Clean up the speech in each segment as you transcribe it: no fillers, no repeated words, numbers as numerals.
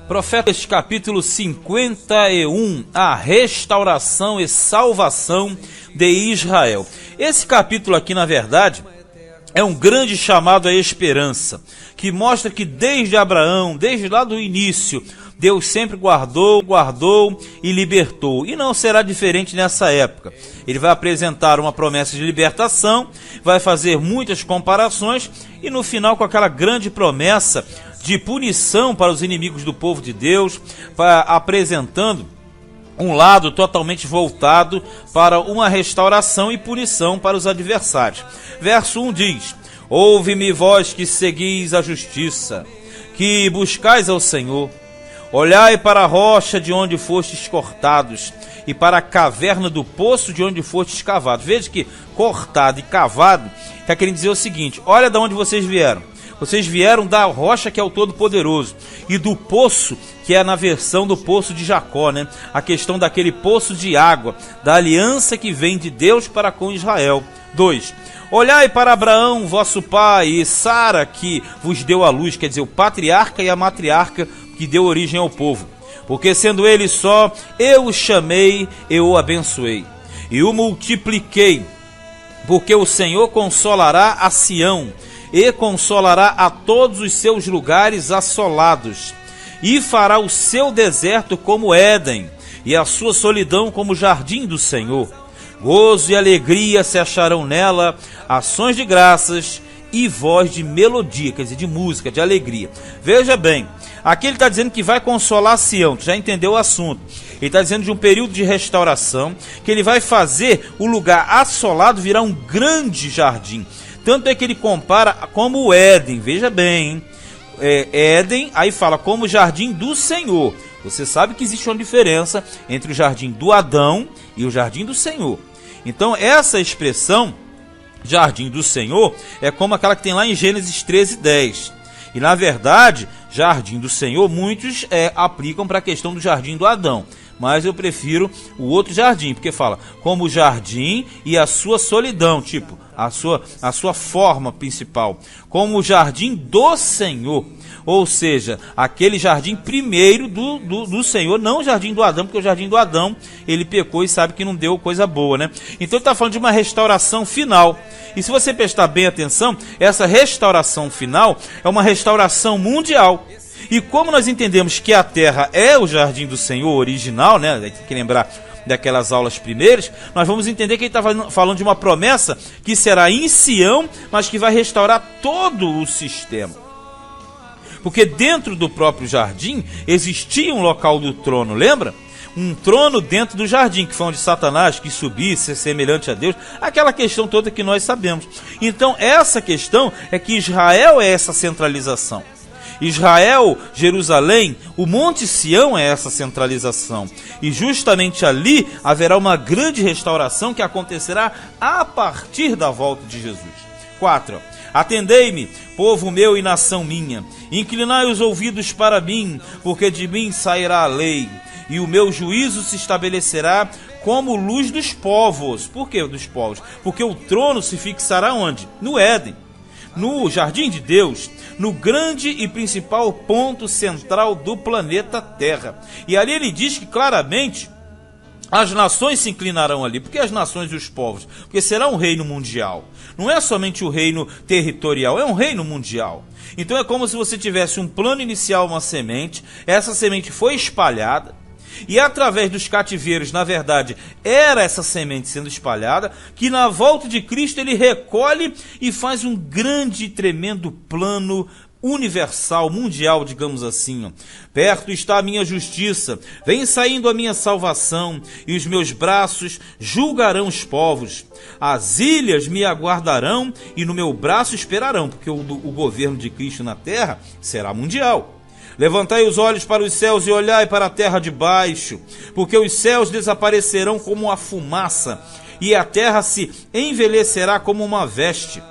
Profetas capítulo 51, a restauração e salvação de Israel. Esse capítulo aqui, na verdade, é um grande chamado à esperança, que mostra que desde Abraão, desde lá do início, Deus sempre guardou e libertou. E não será diferente nessa época. Ele vai apresentar uma promessa de libertação, vai fazer muitas comparações e no final com aquela grande promessa de punição para os inimigos do povo de Deus, apresentando um lado totalmente voltado para uma restauração e punição para os adversários. Verso 1 diz: ouve-me vós que seguis a justiça, que buscais ao Senhor. Olhai para a rocha de onde fostes cortados, e para a caverna do poço de onde fostes cavados. Veja que cortado e cavado está querendo dizer o seguinte: olha de onde vocês vieram. Vocês vieram da rocha que é o Todo-Poderoso e do poço, que é na versão do poço de Jacó, né? A questão daquele poço de água, da aliança que vem de Deus para com Israel. 2. Olhai para Abraão, vosso pai, e Sara, que vos deu a luz, quer dizer, o patriarca e a matriarca que deu origem ao povo. Porque sendo ele só, eu o chamei, eu o abençoei e o multipliquei, porque o Senhor consolará a Sião e consolará a todos os seus lugares assolados, e fará o seu deserto como Éden, e a sua solidão como jardim do Senhor. Gozo e alegria se acharão nela, ações de graças e voz de melodia, quer dizer, de música, de alegria. Veja bem, aqui ele está dizendo que vai consolar Sião, tu já entendeu o assunto. Ele está dizendo de um período de restauração, que ele vai fazer o lugar assolado virar um grande jardim. Tanto é que ele compara como o Éden, veja bem, Éden, aí fala como o jardim do Senhor. Você sabe que existe uma diferença entre o jardim do Adão e o jardim do Senhor. Então essa expressão, jardim do Senhor, é como aquela que tem lá em Gênesis 13:10. E na verdade, jardim do Senhor, muitos aplicam para a questão do jardim do Adão. Mas eu prefiro o outro jardim, porque fala como o jardim e a sua solidão, tipo, a sua forma principal, como o jardim do Senhor, ou seja, aquele jardim primeiro do Senhor, não o jardim do Adão, porque o jardim do Adão, ele pecou e sabe que não deu coisa boa, né? Então ele está falando de uma restauração final, e se você prestar bem atenção, essa restauração final é uma restauração mundial. E como nós entendemos que a terra é o jardim do Senhor original, né? Tem que lembrar daquelas aulas primeiras, nós vamos entender que ele está falando de uma promessa que será em Sião, mas que vai restaurar todo o sistema. Porque dentro do próprio jardim existia um local do trono, lembra? Um trono dentro do jardim, que foi onde Satanás quis subir, ser semelhante a Deus, aquela questão toda que nós sabemos. Então essa questão é que Israel é essa centralização. Israel, Jerusalém, o Monte Sião é essa centralização. E justamente ali haverá uma grande restauração que acontecerá a partir da volta de Jesus. 4. Atendei-me, povo meu e nação minha, inclinai os ouvidos para mim, porque de mim sairá a lei, e o meu juízo se estabelecerá como luz dos povos. Por que dos povos? Porque o trono se fixará onde? No Éden, no jardim de Deus, no grande e principal ponto central do planeta Terra. E ali ele diz que claramente as nações se inclinarão ali. Por que as nações e os povos? Porque será um reino mundial. Não é somente o reino territorial, é um reino mundial. Então é como se você tivesse um plano inicial, uma semente, essa semente foi espalhada, e através dos cativeiros, na verdade, era essa semente sendo espalhada, que na volta de Cristo ele recolhe e faz um grande e tremendo plano universal, mundial, digamos assim. Perto está a minha justiça, vem saindo a minha salvação, e os meus braços julgarão os povos. As ilhas me aguardarão e no meu braço esperarão, porque o governo de Cristo na terra será mundial. Levantai os olhos para os céus e olhai para a terra de baixo, porque os céus desaparecerão como a fumaça, e a terra se envelhecerá como uma veste,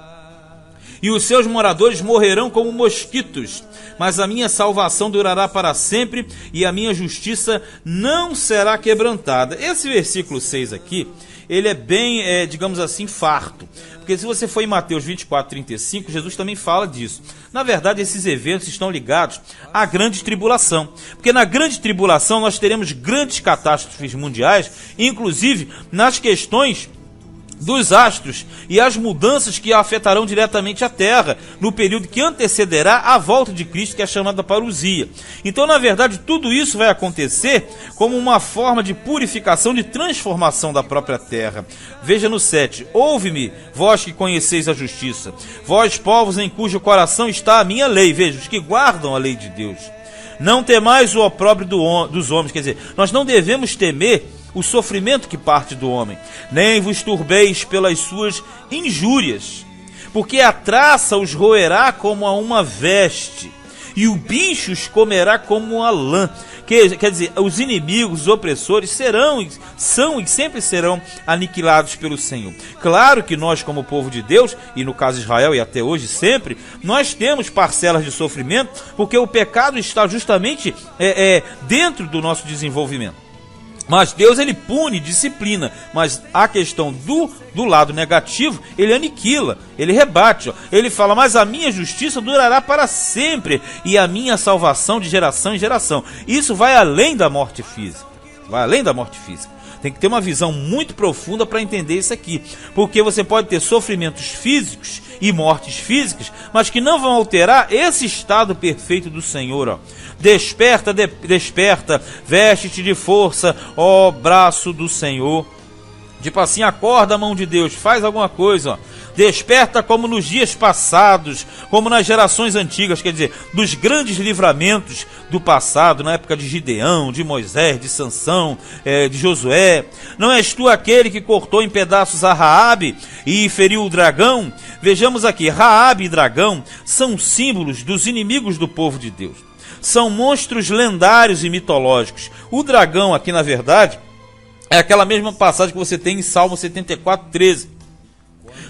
e os seus moradores morrerão como mosquitos, mas a minha salvação durará para sempre, e a minha justiça não será quebrantada. Esse versículo 6 aqui, ele é bem, digamos assim, farto. Porque se você for em Mateus 24, 35, Jesus também fala disso. Na verdade, esses eventos estão ligados à grande tribulação. Porque na grande tribulação nós teremos grandes catástrofes mundiais, inclusive nas questões dos astros e as mudanças que afetarão diretamente a Terra, no período que antecederá a volta de Cristo, que é chamada parousia. Então, na verdade, tudo isso vai acontecer como uma forma de purificação, de transformação da própria Terra. Veja no 7, ouve-me, vós que conheceis a justiça, vós povos em cujo coração está a minha lei, veja, os que guardam a lei de Deus. Não temais o opróbrio dos homens, quer dizer, nós não devemos temer o sofrimento que parte do homem, nem vos turbeis pelas suas injúrias, porque a traça os roerá como a uma veste, e o bicho os comerá como a lã. Quer dizer, os inimigos, os opressores são e sempre serão aniquilados pelo Senhor. Claro que nós, como povo de Deus, e no caso Israel e até hoje sempre, nós temos parcelas de sofrimento, porque o pecado está justamente dentro do nosso desenvolvimento. Mas Deus, ele pune, disciplina, mas a questão do lado negativo, ele aniquila, ele rebate, ó. Ele fala, mas a minha justiça durará para sempre, e a minha salvação de geração em geração. Isso vai além da morte física, Tem que ter uma visão muito profunda para entender isso aqui, porque você pode ter sofrimentos físicos e mortes físicas, mas que não vão alterar esse estado perfeito do Senhor, ó. Desperta, desperta, veste-te de força, ó braço do Senhor. Tipo assim, acorda a mão de Deus, faz alguma coisa, ó. Desperta como nos dias passados, como nas gerações antigas, quer dizer, dos grandes livramentos do passado, na época de Gideão, de Moisés, de Sansão, de Josué. Não és tu aquele que cortou em pedaços a Raabe e feriu o dragão? Vejamos aqui, Raabe e dragão são símbolos dos inimigos do povo de Deus. São monstros lendários e mitológicos. O dragão aqui, na verdade, é aquela mesma passagem que você tem em Salmo 74, 13.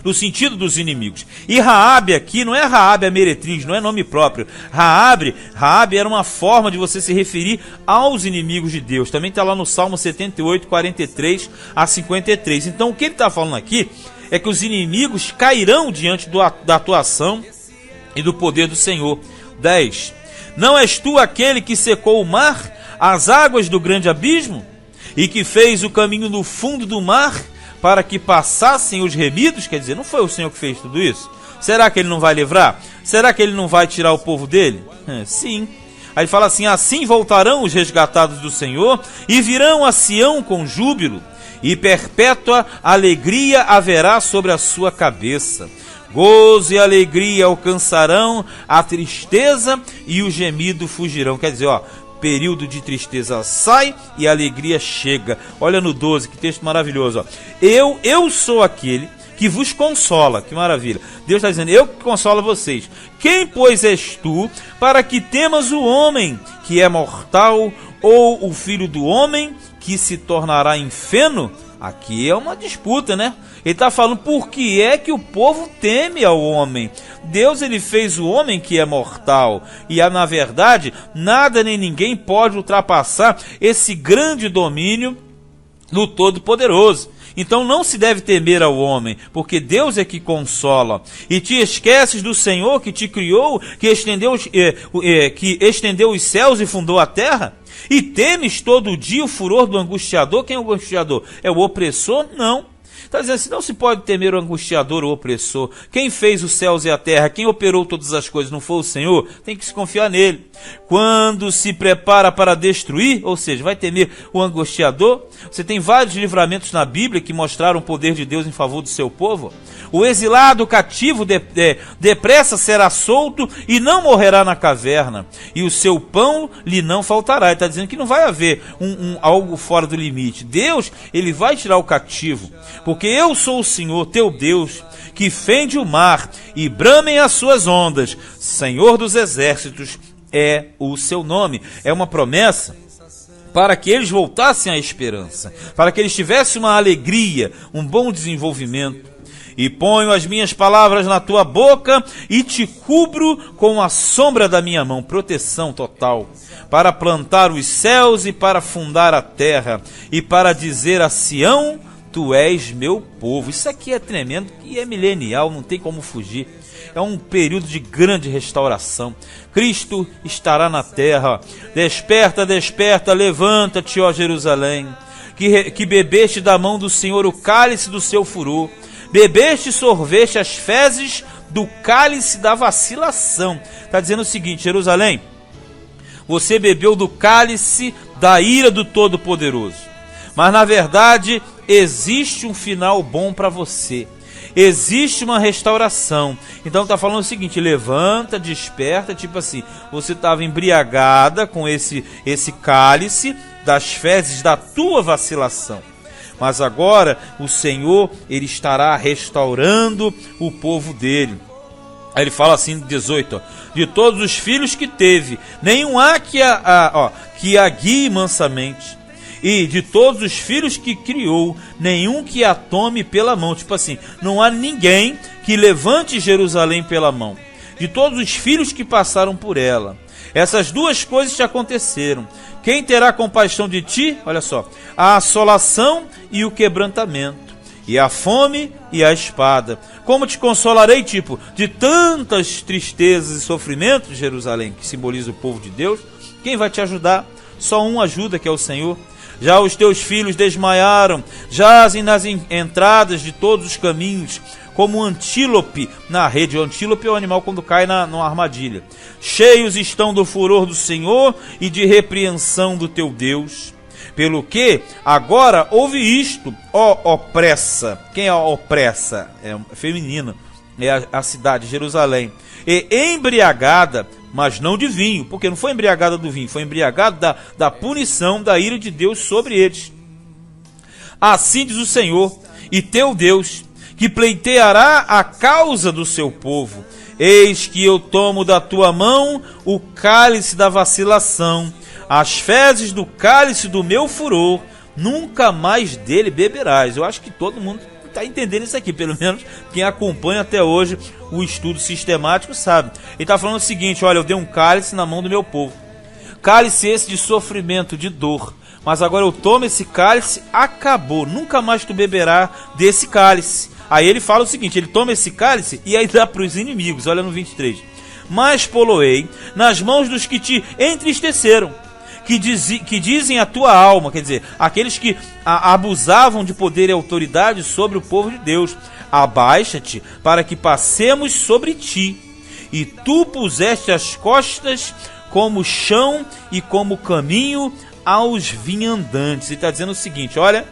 No sentido dos inimigos. E Raabe aqui, não é Raabe a meretriz, não é nome próprio. Raabe era uma forma de você se referir aos inimigos de Deus. Também está lá no Salmo 78, 43 a 53. Então o que ele está falando aqui é que os inimigos cairão diante da atuação e do poder do Senhor. 10. Não és tu aquele que secou o mar, as águas do grande abismo, e que fez o caminho no fundo do mar, para que passassem os remidos? Quer dizer, não foi o Senhor que fez tudo isso? Será que ele não vai livrar? Será que ele não vai tirar o povo dele? Sim. Aí ele fala assim, assim voltarão os resgatados do Senhor, e virão a Sião com júbilo, e perpétua alegria haverá sobre a sua cabeça. Gozo e alegria alcançarão a tristeza, e o gemido fugirão. Quer dizer, ó, período de tristeza sai e a alegria chega. Olha no 12, que texto maravilhoso, ó. Eu sou aquele que vos consola. Que maravilha. Deus está dizendo, eu que consolo vocês. Quem, pois, és tu para que temas o homem que é mortal, ou o filho do homem que se tornará em feno? Aqui é uma disputa, né? Ele está falando por que é que o povo teme ao homem. Deus, ele fez o homem que é mortal. E na verdade, nada nem ninguém pode ultrapassar esse grande domínio do Todo-Poderoso. Então não se deve temer ao homem, porque Deus é que consola. E te esqueces do Senhor que te criou, que estendeu os céus e fundou a terra? E temes todo dia o furor do angustiador? Quem é o angustiador? É o opressor? Não. Está dizendo assim, não se pode temer o angustiador ou o opressor. Quem fez os céus e a terra, quem operou todas as coisas, não foi o Senhor? Tem que se confiar nele. Quando se prepara para destruir, ou seja, vai temer o angustiador? Você tem vários livramentos na Bíblia que mostraram o poder de Deus em favor do seu povo. O exilado cativo depressa será solto e não morrerá na caverna, e o seu pão lhe não faltará. Ele está dizendo que não vai haver algo fora do limite. Deus, ele vai tirar o cativo, porque eu sou o Senhor teu Deus, que fende o mar e bramem as suas ondas. Senhor dos exércitos é o seu nome. É uma promessa para que eles voltassem à esperança, para que eles tivessem uma alegria, um bom desenvolvimento. E ponho as minhas palavras na tua boca e te cubro com a sombra da minha mão. Proteção total. Para plantar os céus e para fundar a terra. E para dizer a Sião, tu és meu povo. Isso aqui é tremendo e é milenial, não tem como fugir. É um período de grande restauração. Cristo estará na terra. Desperta, desperta, levanta-te, ó Jerusalém, que bebeste da mão do Senhor o cálice do seu furor. Bebeste e sorveste as fezes do cálice da vacilação. Está dizendo o seguinte: Jerusalém, você bebeu do cálice da ira do Todo-Poderoso. Mas na verdade existe um final bom para você. Existe uma restauração. Então está falando o seguinte: levanta, desperta, tipo assim, você estava embriagada com esse cálice das fezes da tua vacilação. Mas agora o Senhor, ele estará restaurando o povo dele. Aí ele fala assim, 18, ó, de todos os filhos que teve, nenhum há que a guie mansamente. E de todos os filhos que criou, nenhum que a tome pela mão. Tipo assim, não há ninguém que levante Jerusalém pela mão. De todos os filhos que passaram por ela. Essas duas coisas te aconteceram. Quem terá compaixão de ti? Olha só, a assolação e o quebrantamento, e a fome e a espada. Como te consolarei, tipo, de tantas tristezas e sofrimentos, Jerusalém, que simboliza o povo de Deus? Quem vai te ajudar? Só um ajuda, que é o Senhor. Já os teus filhos desmaiaram, jazem nas entradas de todos os caminhos, como um antílope na rede. O antílope é o animal quando cai numa armadilha. Cheios estão do furor do Senhor e de repreensão do teu Deus. Pelo que agora ouve isto, ó opressa. Quem é a opressa? É feminino. É a cidade, Jerusalém. E embriagada, mas não de vinho, porque não foi embriagada do vinho, foi embriagada da punição da ira de Deus sobre eles. Assim diz o Senhor, e teu Deus, que pleiteará a causa do seu povo. Eis que eu tomo da tua mão o cálice da vacilação, as fezes do cálice do meu furor, nunca mais dele beberás. Eu acho que todo mundo está entendendo isso aqui, pelo menos quem acompanha até hoje o estudo sistemático sabe. Ele está falando o seguinte: olha, eu dei um cálice na mão do meu povo, cálice esse de sofrimento, de dor, mas agora eu tomo esse cálice, acabou, nunca mais tu beberá desse cálice. Aí ele fala o seguinte, ele toma esse cálice e aí dá para os inimigos, olha no 23, mas poloei nas mãos dos que te entristeceram, que dizem a tua alma, quer dizer, aqueles que abusavam de poder e autoridade sobre o povo de Deus. Abaixa-te para que passemos sobre ti. E tu puseste as costas como chão e como caminho aos vinhandantes. Ele está dizendo o seguinte, olha,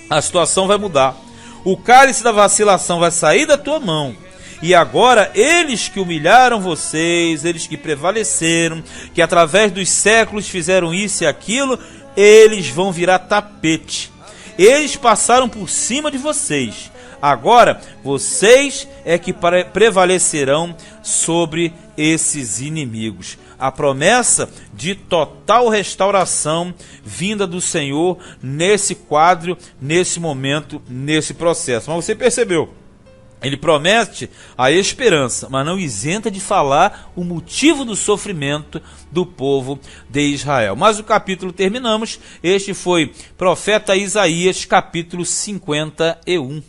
a situação vai mudar. O cálice da vacilação vai sair da tua mão. E agora, eles que humilharam vocês, eles que prevaleceram, que através dos séculos fizeram isso e aquilo, eles vão virar tapete. Eles passaram por cima de vocês. Agora, vocês é que prevalecerão sobre esses inimigos. A promessa de total restauração vinda do Senhor nesse quadro, nesse momento, nesse processo. Mas você percebeu? Ele promete a esperança, mas não isenta de falar o motivo do sofrimento do povo de Israel. Mas o capítulo terminamos. Este foi Profeta Isaías, capítulo 51.